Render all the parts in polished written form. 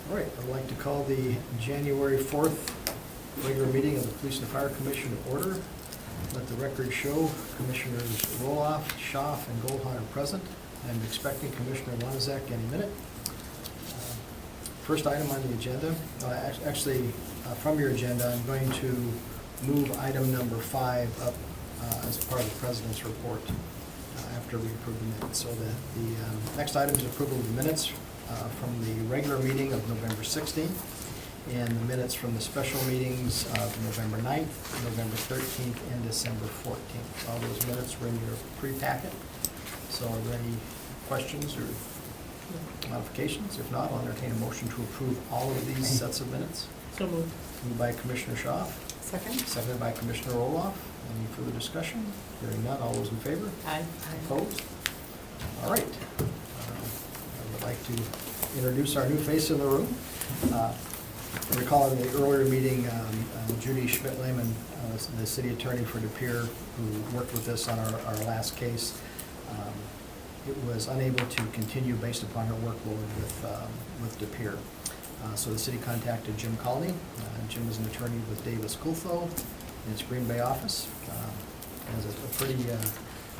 All right, I'd like to call the January 4th regular meeting of the Police and Fire Commission to order. Let the record show Commissioners Roloff, Schaaf, and Goldhahn are present. I'm expecting Commissioner Wanzek any minute. First item on the agenda, from your agenda, I'm going to move item number 5 up as part of the President's report after we approve the minutes. So that the next item is approval of the minutes from the regular meeting of November 16th and the minutes from the special meetings of November 9th, November 13th, and December 14th. All those minutes were in your pre-packet. So are there any questions or modifications? If not, I'll entertain a motion to approve all of these sets of minutes. So moved. Moved by Commissioner Schaaf, Second? seconded by Commissioner Roloff. Any further discussion? Hearing none, all those in favor? Aye. Opposed? All right. I would like to introduce our new face in the room. Recall in the earlier meeting, Judy Schmidt-Lehman, the city attorney for De Pere, who worked with us on our last case, it was unable to continue based upon her workload with De Pere. So the city contacted Jim Colney. Jim is an attorney with Davis Kultho in its Green Bay office. Has a pretty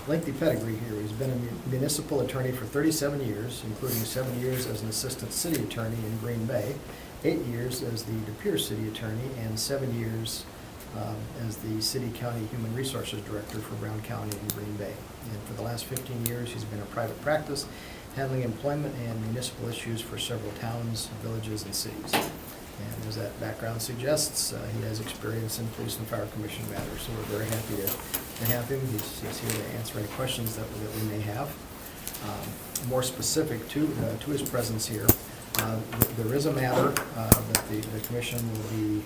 lengthy pedigree here. He's been a municipal attorney for 37 years, including 7 years as an assistant city attorney in Green Bay, 8 years as the De Pere city attorney, and 7 years as the city county human resources director for Brown County in Green Bay. And for the last 15 years, he's been in private practice, handling employment and municipal issues for several towns, villages, and cities. And as that background suggests, he has experience in police and fire commission matters, so we're very happy to have him. He's here to answer any questions that we may have. More specific to his presence here, there is a matter that the commission will be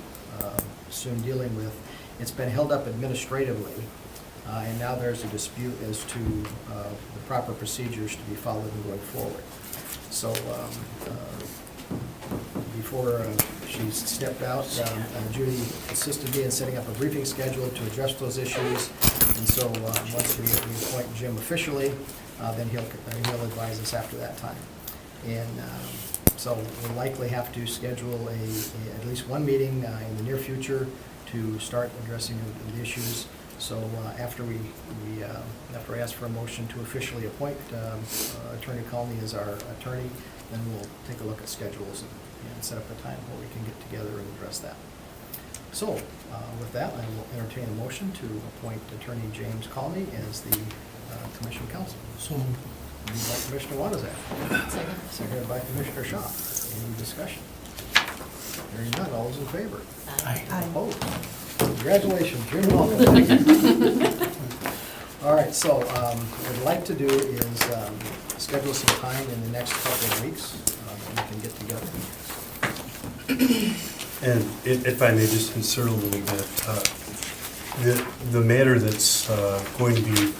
soon dealing with. It's been held up administratively, and now there's a dispute as to the proper procedures to be followed in going forward. So before she stepped out, Judy assisted me in setting up a briefing schedule to address those issues. And so once we appoint Jim officially, then he'll advise us after that time. And so we'll likely have to schedule at least one meeting in the near future to start addressing the issues. So after after I ask for a motion to officially appoint Attorney Colney as our attorney, then we'll take a look at schedules and set up a time where we can get together and address that. So with that, I will entertain a motion to appoint Attorney James Colney as the commission counsel. So Moved by Commissioner Wanzek. Second. Seconded by Commissioner Schaaf. Any discussion? Hearing none, all those in favor? Aye. Opposed? Congratulations, Jim, welcome. All right, so what I'd like to do is schedule some time in the next couple of weeks that we can get together. And if I may just insert a little bit, the matter that's going to be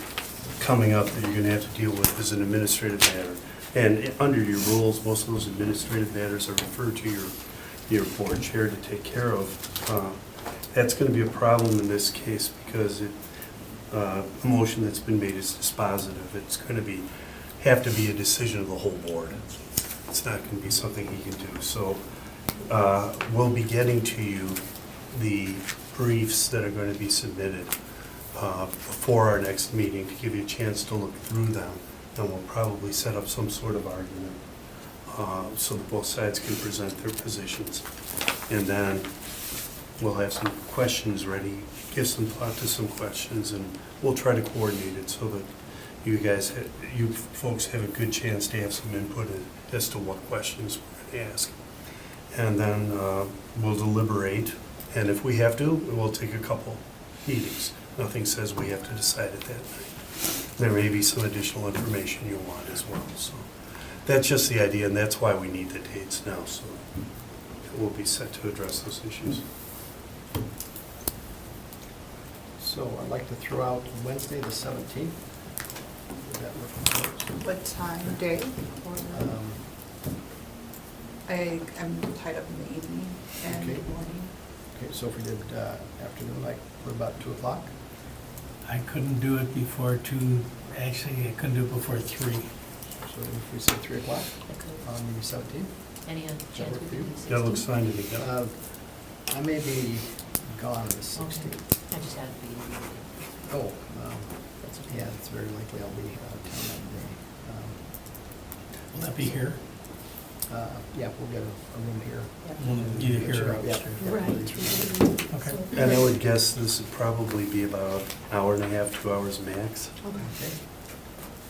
coming up that you're going to have to deal with is an administrative matter. And under your rules, most of those administrative matters are referred to your board chair to take care of. That's going to be a problem in this case because a motion that's been made is dispositive. It's going to have to be a decision of the whole board. It's not going to be something he can do. So we'll be getting to you the briefs that are going to be submitted before our next meeting to give you a chance to look through them. And we'll probably set up some sort of argument so that both sides can present their positions. And then we'll have some questions ready, give some thought to some questions, and we'll try to coordinate it so that you folks have a good chance to have some input as to what questions we're going to ask. And then we'll deliberate, and if we have to, we'll take a couple meetings. Nothing says we have to decide at that night. There may be some additional information you want as well. So that's just the idea, and that's why we need the dates now, so we'll be set to address those issues. So I'd like to throw out Wednesday, the 17th. Would that work for folks? What time, day? I'm tied up in the evening and Okay. morning. Okay, so if we did afternoon, like, what about 2 o'clock? I couldn't do it before 2, actually, I couldn't do it before 3. So if we say 3 o'clock on the 17th? Any chance we could do 16? That looks fine to me. yeah. I may be gone on the 16th. I just had to be. Oh, That's okay. yeah, it's very likely I'll be out of town that day. Will that be here? Yeah, we'll get a room here. Either here or Yeah. upstairs? Right. Okay. And I would guess this would probably be about hour and a half, 2 hours max. Okay. Okay.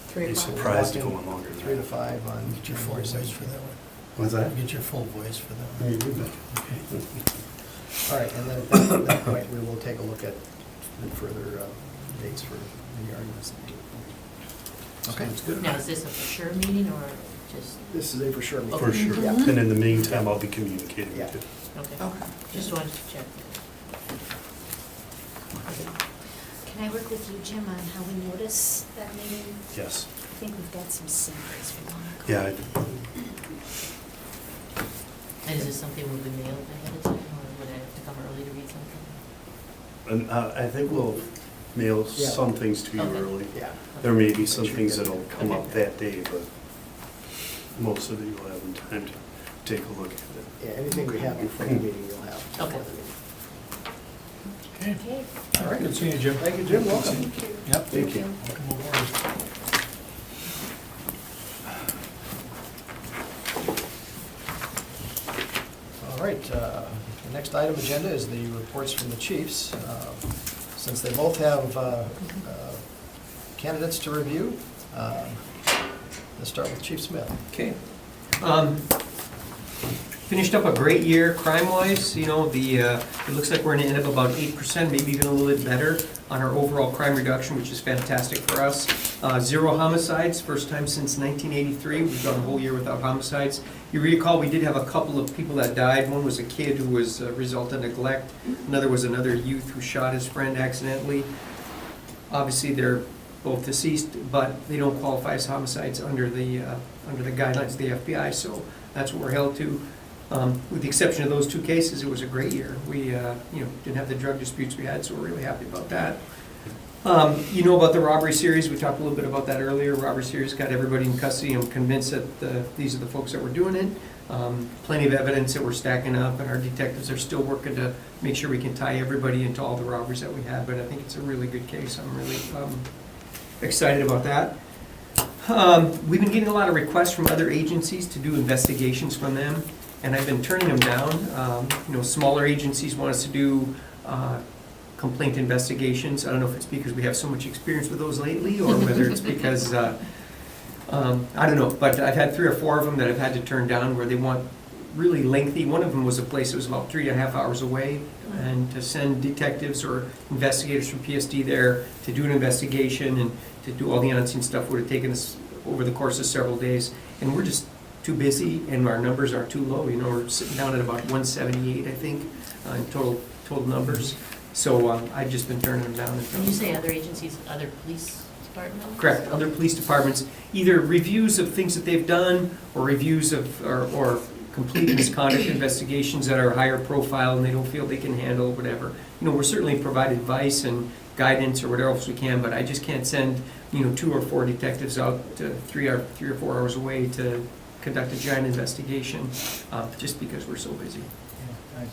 3 Be o'clock. surprised to go on longer. 3 to 5 on. Get your full voice for that one. What's that? Get your full voice for that Yeah, one. you do that. Okay. All right, and then at that point, we will take a look at the further dates for the yard investigation. Okay. Sounds good. Now, is this a for sure meeting or just, This is a for sure. For sure. Yeah. And in the meantime, I'll be communicating Yeah. with you. okay, Okay. just wanted to check. Can I work with you, Jim, on how we notice that meeting? Yes. I think we've got some samples we want to go. Yeah, And is this something will be mailed ahead of time, or would I have to come early to read something? and I think we'll mail Yeah. some things to you Okay. early. Yeah. There may be some Make sure you things get that'll it. come up Okay. that day, but most of it you'll have in time to take a look at it. Yeah, anything we have before the meeting, you'll have. before Okay. the meeting. Okay. Okay. All right. Good seeing you, Jim. Thank you, Jim, welcome. Yep. Thank you. Welcome aboard. All right, the next item agenda is the reports from the chiefs. Since they both have candidates to review, let's start with Chief Smith. Okay. Finished up a great year crime-wise, you know, it looks like we're gonna end up about 8%, maybe even a little bit better on our overall crime reduction, which is fantastic for us. 0 homicides, first time since 1983, we've gone a whole year without homicides. You recall, we did have a couple of people that died. One was a kid who was a result of neglect. Another was another youth who shot his friend accidentally. Obviously, they're both deceased, but they don't qualify as homicides under the guidelines of the FBI, so that's what we're held to. With the exception of those 2 cases, it was a great year. We, didn't have the drug disputes we had, so we're really happy about that. You know about the robbery series, we talked a little bit about that earlier. Robbery series got everybody in custody. I'm convinced that these are the folks that were doing it. Plenty of evidence that we're stacking up, and our detectives are still working to make sure we can tie everybody into all the robberies that we had, but I think it's a really good case. I'm really excited about that. We've been getting a lot of requests from other agencies to do investigations from them, and I've been turning them down. Smaller agencies want us to do complaint investigations. I don't know if it's because we have so much experience with those lately, or whether it's because, I don't know, but I've had 3 or 4 of them that I've had to turn down where they want really lengthy. One of them was a place that was about 3.5 hours away, and to send detectives or investigators from PSD there to do an investigation and to do all the on-scene stuff would have taken us over the course of several days. And we're just too busy, and our numbers are too low. We're sitting down at about 178, I think, in total numbers. So I've just been turning them down. When you say other agencies, other police departments? Correct, other police departments, either reviews of things that they've done, or reviews of, or complete misconduct investigations that are higher profile and they don't feel they can handle, whatever. We're certainly provide advice and guidance or whatever else we can, but I just can't send, 2 or 4 detectives out to 3 or 4 hours away to conduct a giant investigation, just because we're so busy. Yeah,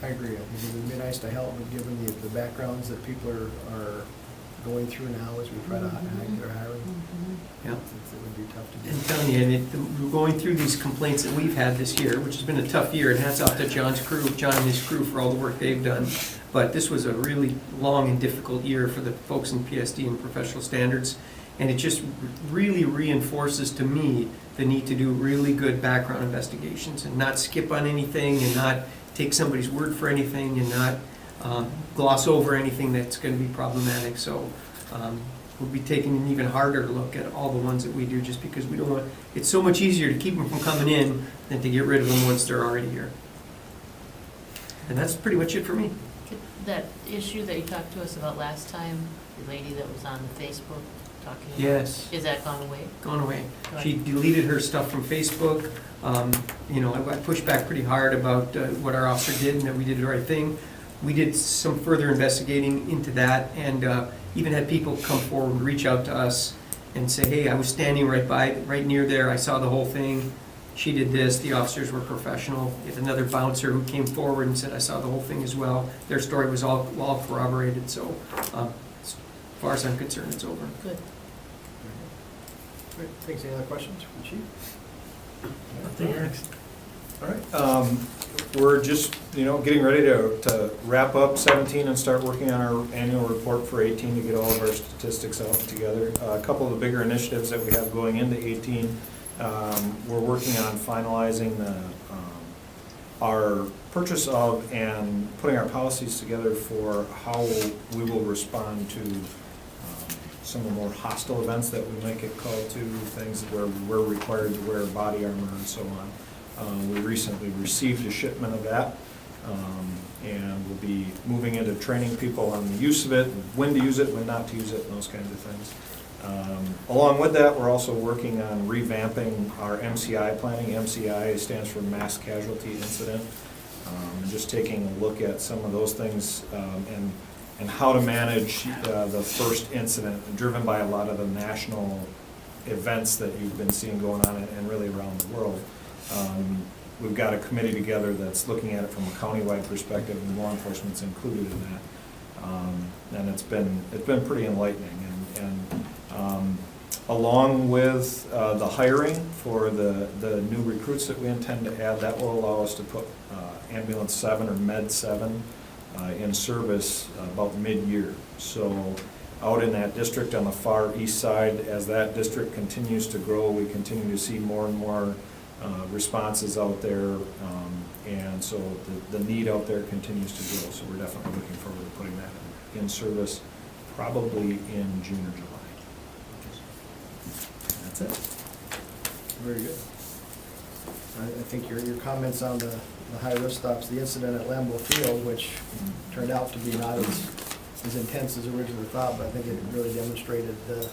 I agree. I think it would be nice to help, but given the backgrounds that people are going through now as we try to hire their hiring, Yeah. it would be tough to do. And telling you, we're going through these complaints that we've had this year, which has been a tough year, and hats off to John and his crew for all the work they've done. But this was a really long and difficult year for the folks in PSD and professional standards, and it just really reinforces to me the need to do really good background investigations and not skip on anything and not take somebody's word for anything and not gloss over anything that's going to be problematic. So we'll be taking an even harder look at all the ones that we do, just because we don't want, it's so much easier to keep them from coming in than to get rid of them once they're already here. And that's pretty much it for me. That issue that you talked to us about last time, the lady that was on Facebook talking about? Yes. Is that gone away? Gone away. Right. She deleted her stuff from Facebook. I pushed back pretty hard about what our officer did and that we did the right thing. We did some further investigating into that, and even had people come forward and reach out to us and say, hey, I was standing right near there, I saw the whole thing. she did this, the officers were professional. We had another bouncer who came forward and said, I saw the whole thing as well. Their story was all corroborated, so as far as I'm concerned, it's over. Good. Great, thanks. Any other questions for the chief? Thanks. All right, we're just, getting ready to wrap up 17 and start working on our annual report for 18 to get all of our statistics out together. A couple of the bigger initiatives that we have going into 18, we're working on finalizing our purchase of and putting our policies together for how we will respond to some of the more hostile events that we might get called to, things where we're required to wear body armor and so on. We recently received a shipment of that, and we'll be moving into training people on the use of it, when to use it, when not to use it, and those kinds of things. Along with that, we're also working on revamping our MCI planning. MCI stands for Mass Casualty Incident, and just taking a look at some of those things and how to manage the first incident, driven by a lot of the national events that you've been seeing going on and really around the world. We've got a committee together that's looking at it from a countywide perspective, and law enforcement's included in that. And it's been pretty enlightening. And along with the hiring for the new recruits that we intend to add, that will allow us to put Ambulance 7 or Med 7 in service about mid-year. So out in that district on the far east side, as that district continues to grow, we continue to see more and more responses out there, and so the need out there continues to grow. So we're definitely looking forward to putting that in service, probably in June or July. That's it. Very good. I think your comments on the high-risk stops, the incident at Lambeau Field, which turned out to be not as intense as originally thought, but I think it really demonstrated the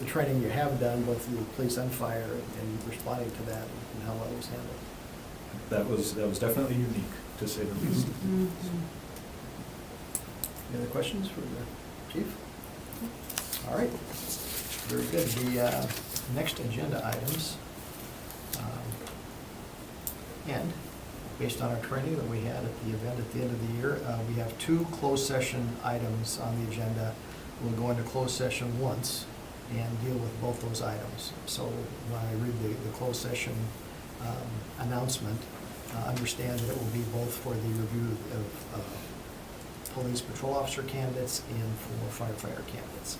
training you have done, both through the police and fire, and responding to that and how well it was handled. That was definitely unique, to say the least. Any other questions for the chief? All right, very good. The next agenda items, and based on our training that we had at the event at the end of the year, we have 2 closed session items on the agenda. We'll go into closed session once and deal with both those items. So when I read the closed session announcement, understand that it will be both for the review of police patrol officer candidates and for firefighter candidates.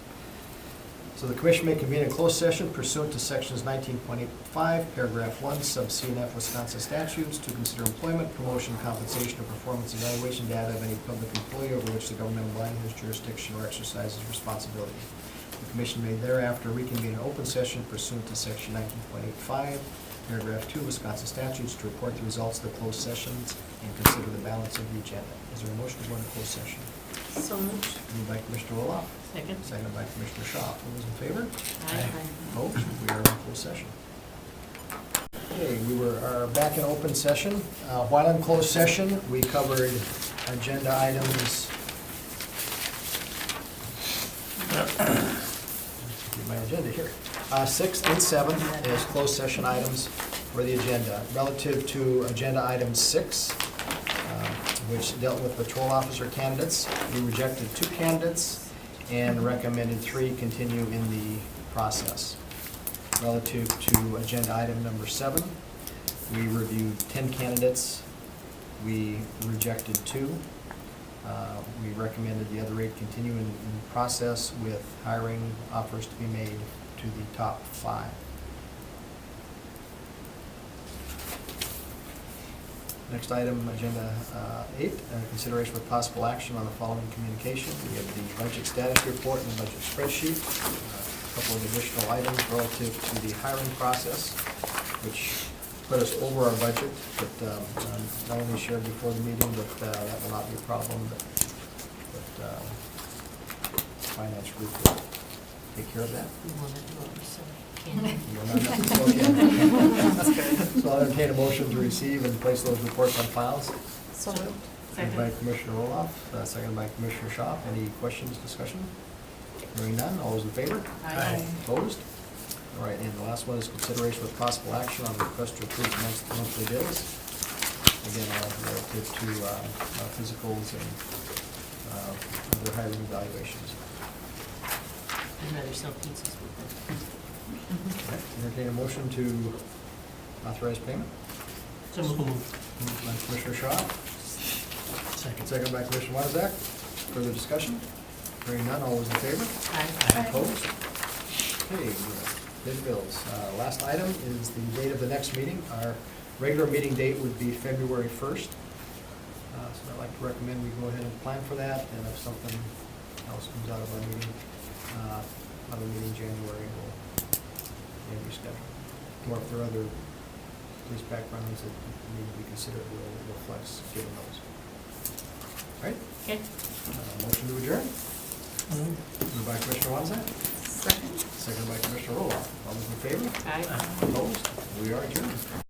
So the commission may convene a closed session pursuant to sections 19.85, paragraph 1, sub CNF Wisconsin statutes to consider employment, promotion, compensation, or performance evaluation data of any public employee over which the governmental body has jurisdiction or exercises responsibility. The commission may thereafter reconvene an open session pursuant to section 19.85, paragraph 2, Wisconsin statutes to report the results of the closed sessions and consider the balance of the agenda. Is there a motion to go into closed session? So moved. Moved by Commissioner Roloff, Second? seconded by Commissioner Shaw. All those in favor? Aye. Opposed? We are in closed session. Okay, we are back in open session. While in closed session, we covered agenda items. Get my agenda here. 6 and 7 is closed session items for the agenda. Relative to agenda item 6, which dealt with patrol officer candidates, we rejected 2 candidates and recommended 3 continue in the process. Relative to agenda item number 7, we reviewed 10 candidates. We rejected 2. We recommended the other 8 continue in the process with hiring offers to be made to the top 5. Next item, agenda 8, consideration with possible action on the following communication. We have the budget status report and the budget spreadsheet. A couple of additional items relative to the hiring process, which put us over our budget, but not only shared before the meeting, but that will not be a problem, but finance group will take care of that. We want to do it, so can't. That's good. So I'll entertain a motion to receive and place those reports on files. So moved. Moved by Commissioner Roloff, seconded by Commissioner Shaw. Any questions, discussion? Hearing none, all those in favor? Aye. Opposed? All right, and the last one is consideration with possible action on the request to approve monthly bills. Again, all relative to physicals and other hiring evaluations. I'd rather sell pizzas with it. All right, entertain a motion to authorize payment. So moved. Moved by Commissioner Shaw, Second. second by Commissioner Wozniak. Further discussion? Hearing none, all those in favor? Aye. Opposed? Okay, bid bills. Last item is the date of the next meeting. Our regular meeting date would be February 1st. So I'd like to recommend we go ahead and plan for that, and if something else comes out of our meeting, in January, we'll reschedule. Or if there are other police backgrounds that need to be considered, we'll flex given those. All right, Okay. motion to adjourn. Moved by Commissioner Wozniak, Second. second by Commissioner Roloff. All those in favor? Aye. Opposed? We are adjourned.